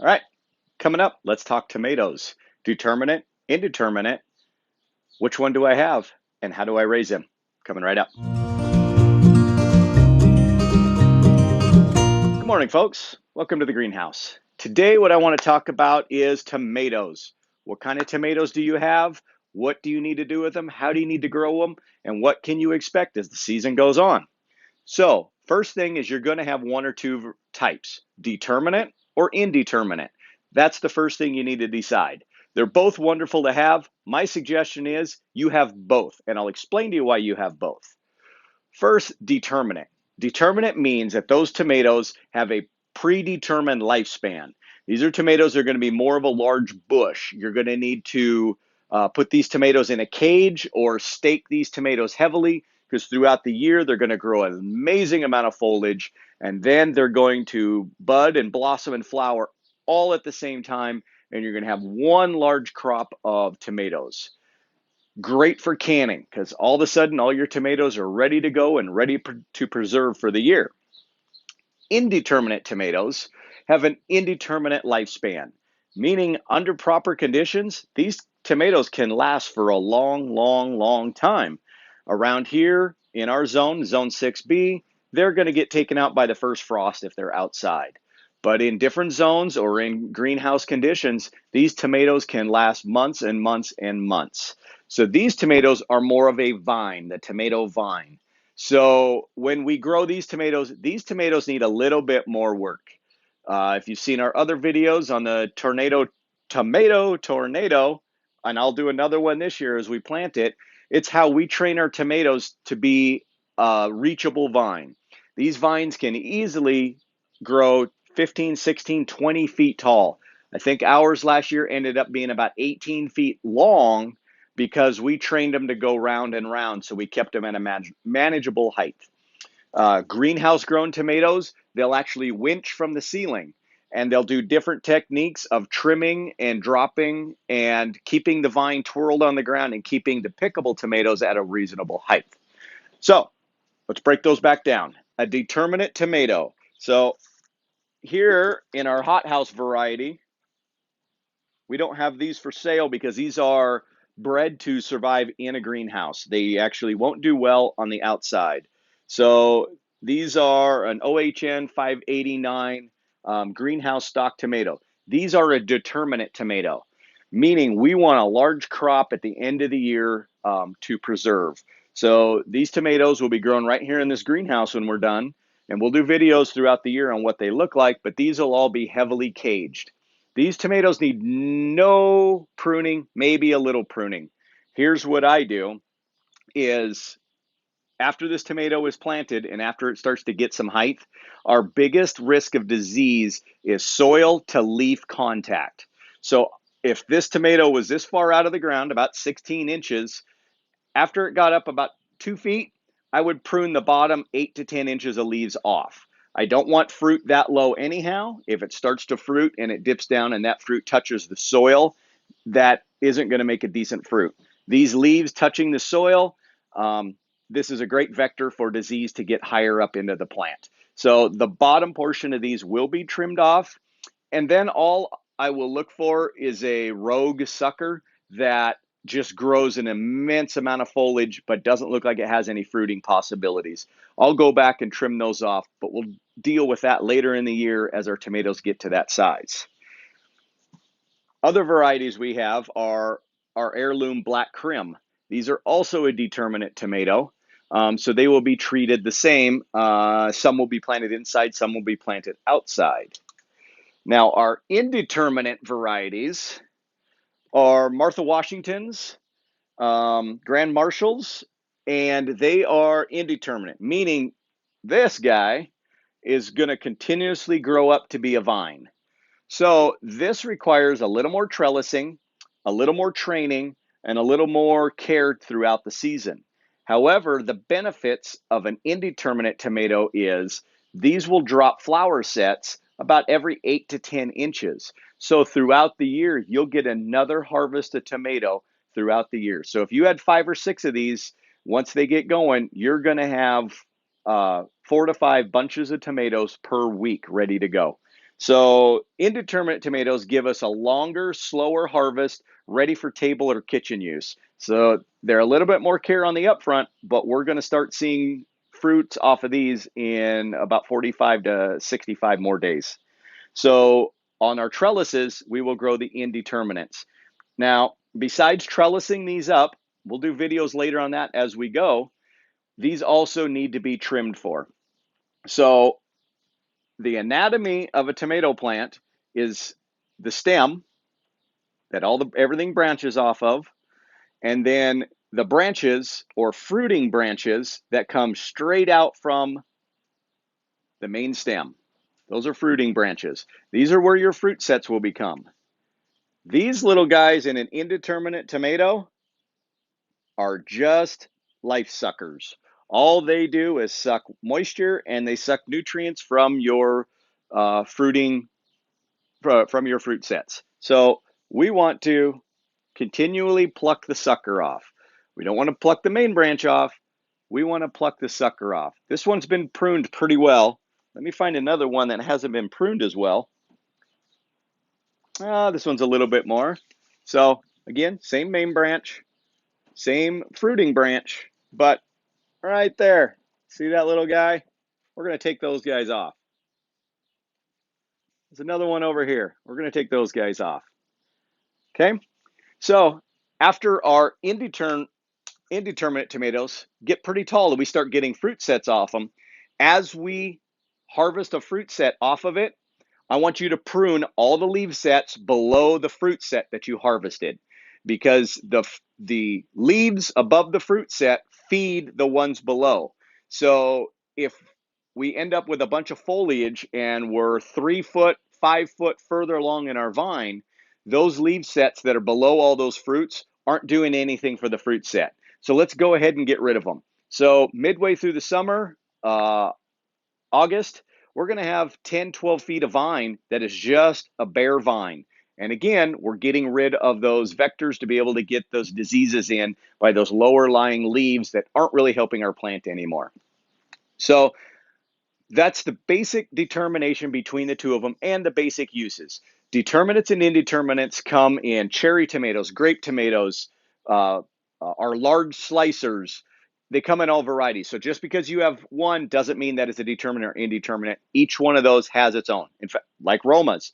All right, coming up, let's talk tomatoes. Determinate, indeterminate. Which one do I have and how do I raise them? Coming right up. Good morning, folks. Welcome to the greenhouse. Today, what I want to talk about is tomatoes. What kind of tomatoes do you have? What do you need to do with them? How do you need to grow them? And what can you expect as the season goes on? So, first thing is you're going to have one or two types, determinate or indeterminate. That's the first thing you need to decide. They're both wonderful to have. My suggestion is you have both, and I'll explain to you why you have both. First, determinate. Determinate means that those tomatoes have a predetermined lifespan. These are tomatoes that are going to be more of a large bush. You're going to need to put these tomatoes in a cage or stake these tomatoes heavily because throughout the year they're going to grow an amazing amount of foliage and then they're going to bud and blossom and flower all at the same time, and you're going to have one large crop of tomatoes. Great for canning because all of a sudden all your tomatoes are ready to go and ready to preserve for the year. Indeterminate tomatoes have an indeterminate lifespan, meaning under proper conditions, these tomatoes can last for a long, long, long time. Around here in our zone, zone 6B, they're going to get taken out by the first frost if they're outside. But in different zones or in greenhouse conditions, these tomatoes can last months and months and months. So these tomatoes are more of a vine, the tomato vine. So when we grow these tomatoes need a little bit more work. If you've seen our other videos on the tomato tornado, and I'll do another one this year as we plant it, it's how we train our tomatoes to be a reachable vine. These vines can easily grow 15, 16, 20 feet tall. I think ours last year ended up being about 18 feet long because we trained them to go round and round, so we kept them at a manageable height. Greenhouse grown tomatoes, they'll actually winch from the ceiling and they'll do different techniques of trimming and dropping and keeping the vine twirled on the ground and keeping the pickable tomatoes at a reasonable height. So let's break those back down. A determinate tomato. So here in our hothouse variety, we don't have these for sale because these are bred to survive in a greenhouse. They actually won't do well on the outside. So these are an OHN 589 greenhouse stock tomato. These are a determinate tomato, meaning we want a large crop at the end of the year to preserve. So these tomatoes will be grown right here in this greenhouse when we're done. And we'll do videos throughout the year on what they look like, but these will all be heavily caged. These tomatoes need no pruning, maybe a little pruning. Here's what I do is after this tomato is planted and after it starts to get some height, our biggest risk of disease is soil to leaf contact. So if this tomato was this far out of the ground, about 16 inches, after it got up about 2 feet, I would prune the bottom 8 to 10 inches of leaves off. I don't want fruit that low anyhow. If it starts to fruit and it dips down and that fruit touches the soil, that isn't going to make a decent fruit. These leaves touching the soil, this is a great vector for disease to get higher up into the plant. So the bottom portion of these will be trimmed off. And then all I will look for is a rogue sucker that just grows an immense amount of foliage but doesn't look like it has any fruiting possibilities. I'll go back and trim those off, but we'll deal with that later in the year as our tomatoes get to that size. Other varieties we have are our heirloom black Krim. These are also a determinate tomato, so they will be treated the same. Some will be planted inside, some will be planted outside. Now, our indeterminate varieties are Martha Washingtons, Grand Marshalls, and they are indeterminate, meaning this guy is going to continuously grow up to be a vine. So this requires a little more trellising, a little more training, and a little more care throughout the season. However, the benefits of an indeterminate tomato is these will drop flower sets about every 8 to 10 inches. So throughout the year, you'll get another harvest of tomato throughout the year. So if you had 5 or 6 of these, once they get going, you're going to have 4 to 5 bunches of tomatoes per week ready to go. So indeterminate tomatoes give us a longer, slower harvest, ready for table or kitchen use. So they're a little bit more care on the upfront, but we're going to start seeing fruit off of these in about 45 to 65 more days. So on our trellises, we will grow the indeterminates. Now, besides trellising these up, we'll do videos later on that as we go. These also need to be trimmed for. So the anatomy of a tomato plant is the stem that everything branches off of, and then the branches or fruiting branches that come straight out from the main stem. Those are fruiting branches. These are where your fruit sets will become. These little guys in an indeterminate tomato are just life suckers. All they do is suck moisture and they suck nutrients from your fruiting from your fruit sets. So we want to continually pluck the sucker off. We don't want to pluck the main branch off. We want to pluck the sucker off. This one's been pruned pretty well. Let me find another one that hasn't been pruned as well. This one's a little bit more. So again, same main branch, same fruiting branch, but right there, see that little guy? We're going to take those guys off. There's another one over here. We're going to take those guys off. Okay? So after our indeterminate tomatoes get pretty tall and we start getting fruit sets off them, as we harvest a fruit set off of it, I want you to prune all the leaf sets below the fruit set that you harvested, because the leaves above the fruit set feed the ones below. So if we end up with a bunch of foliage and we're 3 foot, 5 foot further along in our vine, those leaf sets that are below all those fruits aren't doing anything for the fruit set. So let's go ahead and get rid of them. So midway through the summer, August, we're going to have 10, 12 feet of vine that is just a bare vine. And again, we're getting rid of those vectors to be able to get those diseases in by those lower lying leaves that aren't really helping our plant anymore. So that's the basic determination between the two of them and the basic uses. Determinates and indeterminates come in cherry tomatoes, grape tomatoes, our large slicers. They come in all varieties. So just because you have one doesn't mean that it's a determinate or indeterminate. Each one of those has its own. In fact, like Romas.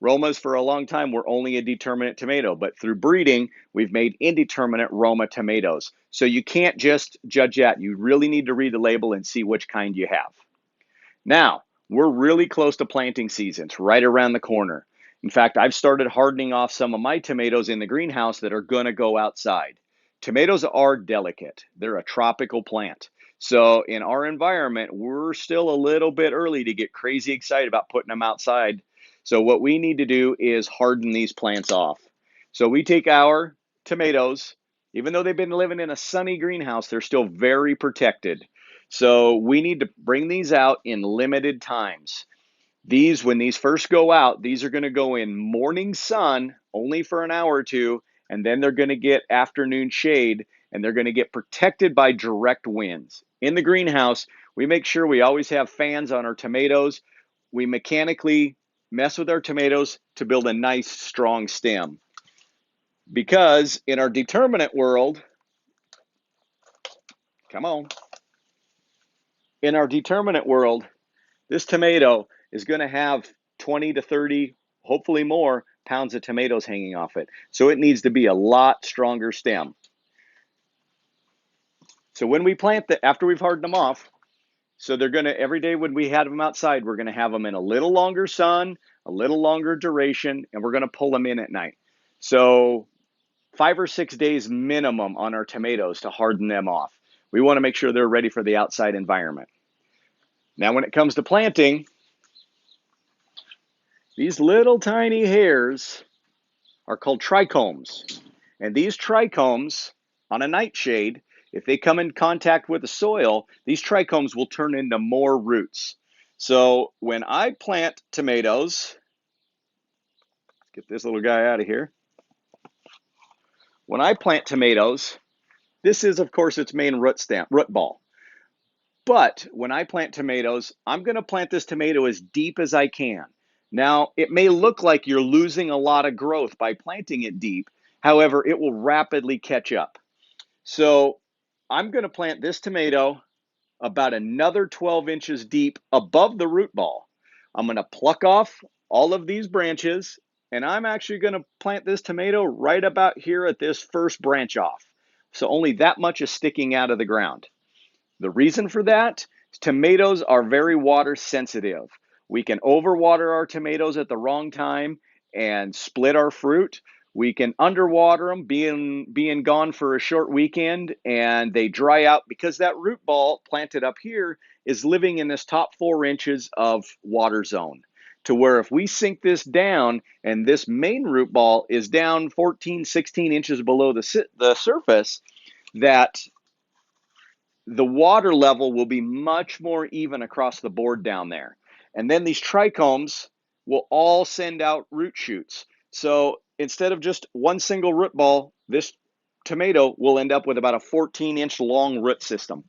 Romas for a long time were only a determinate tomato, but through breeding, we've made indeterminate Roma tomatoes. So you can't just judge that. You really need to read the label and see which kind you have. Now, we're really close to planting season. It's right around the corner. In fact, I've started hardening off some of my tomatoes in the greenhouse that are going to go outside. Tomatoes are delicate. They're a tropical plant. So in our environment, we're still a little bit early to get crazy excited about putting them outside. So what we need to do is harden these plants off. So we take our tomatoes, even though they've been living in a sunny greenhouse, they're still very protected. So we need to bring these out in limited times. When these first go out, these are going to go in morning sun only for an hour or two, and then they're going to get afternoon shade, and they're going to get protected by direct winds. In the greenhouse, we make sure we always have fans on our tomatoes. We mechanically mess with our tomatoes to build a nice, strong stem. Because in our determinate world, come on, in our determinate world, this tomato is going to have 20 to 30, hopefully more, pounds of tomatoes hanging off it. So it needs to be a lot stronger stem. So when we plant that, after we've hardened them off, so they're going to, every day when we have them outside, we're going to have them in a little longer sun, a little longer duration, and we're going to pull them in at night. So 5 or 6 days minimum on our tomatoes to harden them off. We want to make sure they're ready for the outside environment. Now, when it comes to planting, these little tiny hairs are called trichomes. And these trichomes on a nightshade, if they come in contact with the soil, these trichomes will turn into more roots. So when I plant tomatoes, let's get this little guy out of here. When I plant tomatoes, this is, of course, its main root ball. But when I plant tomatoes, I'm going to plant this tomato as deep as I can. Now, it may look like you're losing a lot of growth by planting it deep. However, it will rapidly catch up. So I'm going to plant this tomato about another 12 inches deep above the root ball. I'm going to pluck off all of these branches, and I'm actually going to plant this tomato right about here at this first branch off. So only that much is sticking out of the ground. The reason for that is tomatoes are very water sensitive. We can overwater our tomatoes at the wrong time and split our fruit. We can underwater them, being gone for a short weekend, and they dry out because that root ball planted up here is living in this top 4 inches of water zone. To where if we sink this down and this main root ball is down 14, 16 inches below the surface, that the water level will be much more even across the board down there. And then these trichomes will all send out root shoots. So instead of just one single root ball, this tomato will end up with about a 14-inch long root system.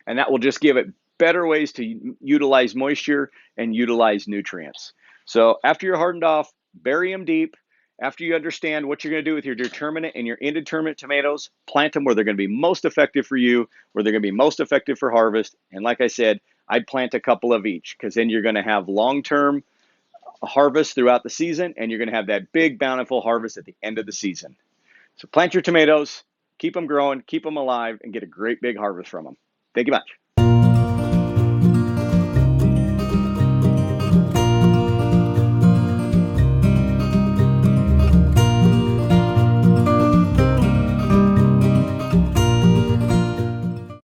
And that will just give it better ways to utilize moisture and utilize nutrients. So after you're hardened off, bury them deep. After you understand what you're going to do with your determinate and your indeterminate tomatoes, plant them where they're going to be most effective for you, where they're going to be most effective for harvest. And like I said, I'd plant a couple of each because then you're going to have long-term harvest throughout the season, and you're going to have that big, bountiful harvest at the end of the season. So plant your tomatoes, keep them growing, keep them alive, and get a great big harvest from them. Thank you much.